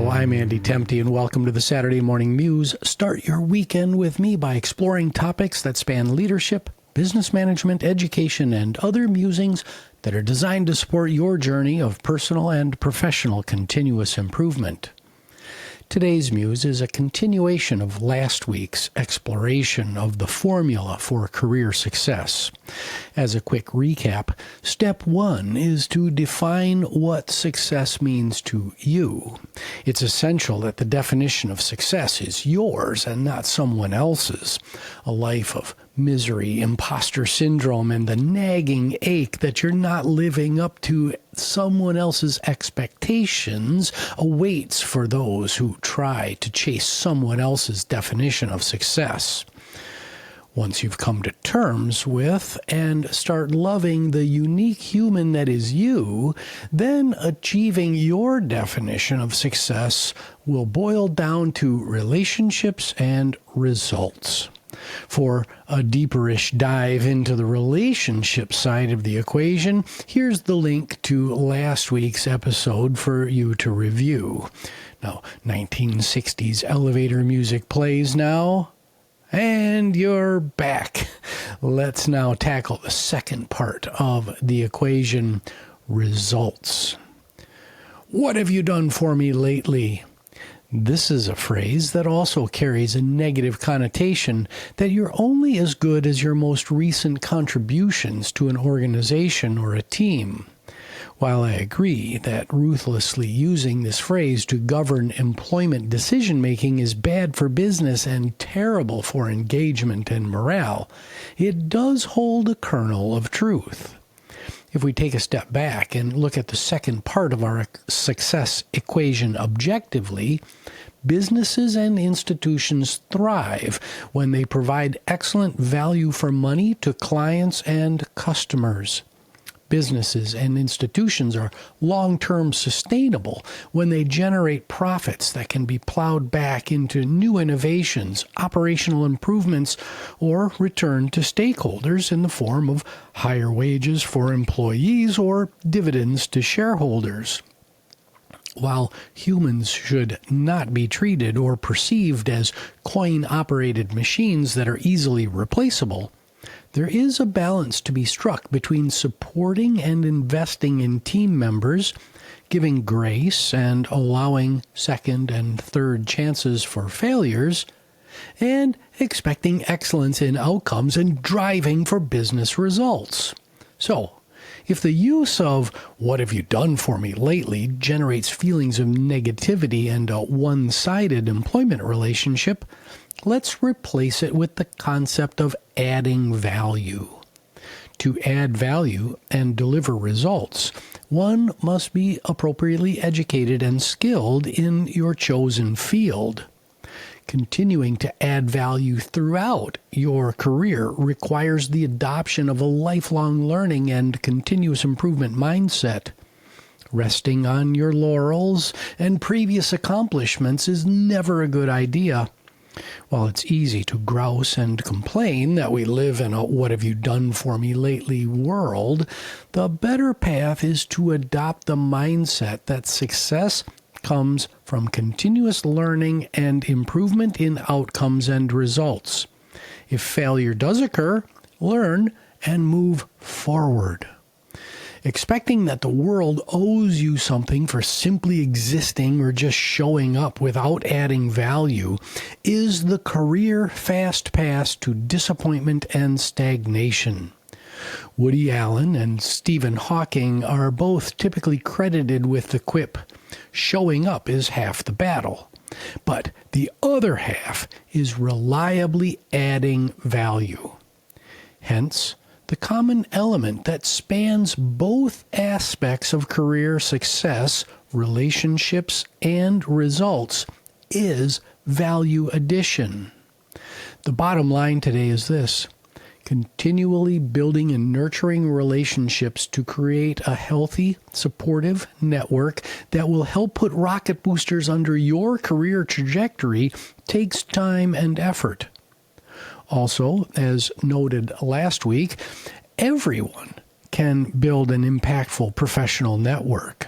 Hello, I'm Andy Temte, and welcome to the Saturday Morning Muse. Start your weekend with me by exploring topics that span leadership, business management, education, and other musings that are designed to support your journey of personal and professional continuous improvement. Today's Muse is a continuation of last week's exploration of the formula for career success. As a quick recap, step one is to define what success means to you. It's essential that the definition of success is yours and not someone else's. A life of misery, imposter syndrome, and the nagging ache that you're not living up to someone else's expectations awaits for those who try to chase someone else's definition of success. Once you've come to terms with and start loving the unique human that is you, then achieving your definition of success will boil down to relationships and results. For a deeperish dive into the relationship side of the equation, here's the link to last week's episode for you to review. Now, 1960s elevator music plays now, and you're back. Let's now tackle the second part of the equation, results. What have you done for me lately? This is a phrase that also carries a negative connotation that you're only as good as your most recent contributions to an organization or a team. While I agree that ruthlessly using this phrase to govern employment decision-making is bad for business and terrible for engagement and morale, it does hold a kernel of truth. If we take a step back and look at the second part of our success equation objectively, businesses and institutions thrive when they provide excellent value for money to clients and customers. Businesses and institutions are long-term sustainable when they generate profits that can be plowed back into new innovations, operational improvements, or returned to stakeholders in the form of higher wages for employees or dividends to shareholders. While humans should not be treated or perceived as coin-operated machines that are easily replaceable, there is a balance to be struck between supporting and investing in team members, giving grace and allowing second and third chances for failures, and expecting excellence in outcomes and driving for business results. So, if the use of "what have you done for me lately" generates feelings of negativity and a one-sided employment relationship, let's replace it with the concept of adding value. To add value and deliver results, one must be appropriately educated and skilled in your chosen field. Continuing to add value throughout your career requires the adoption of a lifelong learning and continuous improvement mindset. Resting on your laurels and previous accomplishments is never a good idea. While it's easy to grouse and complain that we live in a "what have you done for me lately" world, the better path is to adopt the mindset that success comes from continuous learning and improvement in outcomes and results. If failure does occur, learn and move forward. Expecting that the world owes you something for simply existing or just showing up without adding value is the career fast pass to disappointment and stagnation. Woody Allen and Stephen Hawking are both typically credited with the quip, "Showing up is half the battle," but the other half is reliably adding value. Hence, the common element that spans both aspects of career success, relationships, and results is value addition. The bottom line today is this: continually building and nurturing relationships to create a healthy, supportive network that will help put rocket boosters under your career trajectory takes time and effort. Also, as noted last week, everyone can build an impactful professional network.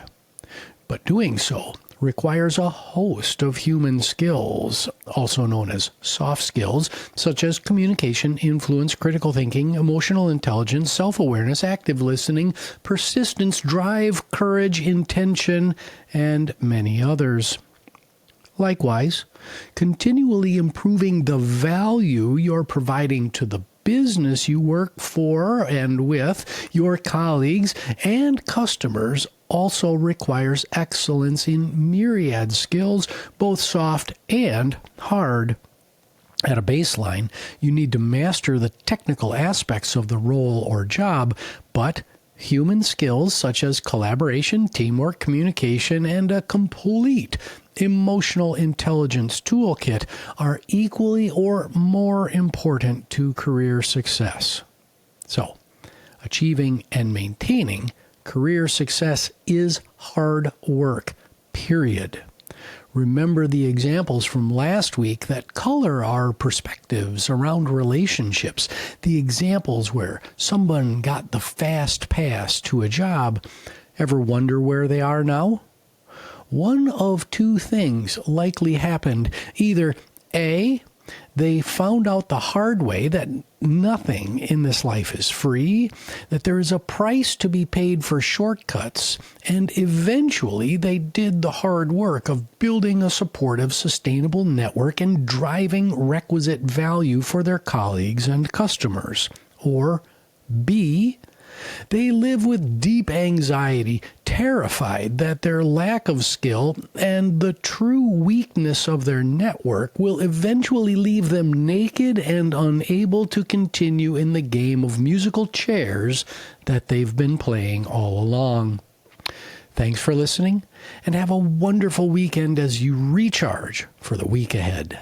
But doing so requires a host of human skills, also known as soft skills, such as communication, influence, critical thinking, emotional intelligence, self-awareness, active listening, persistence, drive, courage, intention, and many others. Likewise, continually improving the value you're providing to the business you work for and with, your colleagues and customers also requires excellence in myriad skills, both soft and hard. At a baseline, you need to master the technical aspects of the role or job, but human skills such as collaboration, teamwork, communication, and a complete emotional intelligence toolkit are equally or more important to career success. So, achieving and maintaining career success is hard work, period. Remember the examples from last week that color our perspectives around relationships, the examples where someone got the fast pass to a job. Ever wonder where they are now? One of two things likely happened. Either A, they found out the hard way that nothing in this life is free, that there is a price to be paid for shortcuts, and eventually they did the hard work of building a supportive, sustainable network and driving requisite value for their colleagues and customers. Or B, they live with deep anxiety, terrified that their lack of skill and the true weakness of their network will eventually leave them naked and unable to continue in the game of musical chairs that they've been playing all along. Thanks for listening, and have a wonderful weekend as you recharge for the week ahead.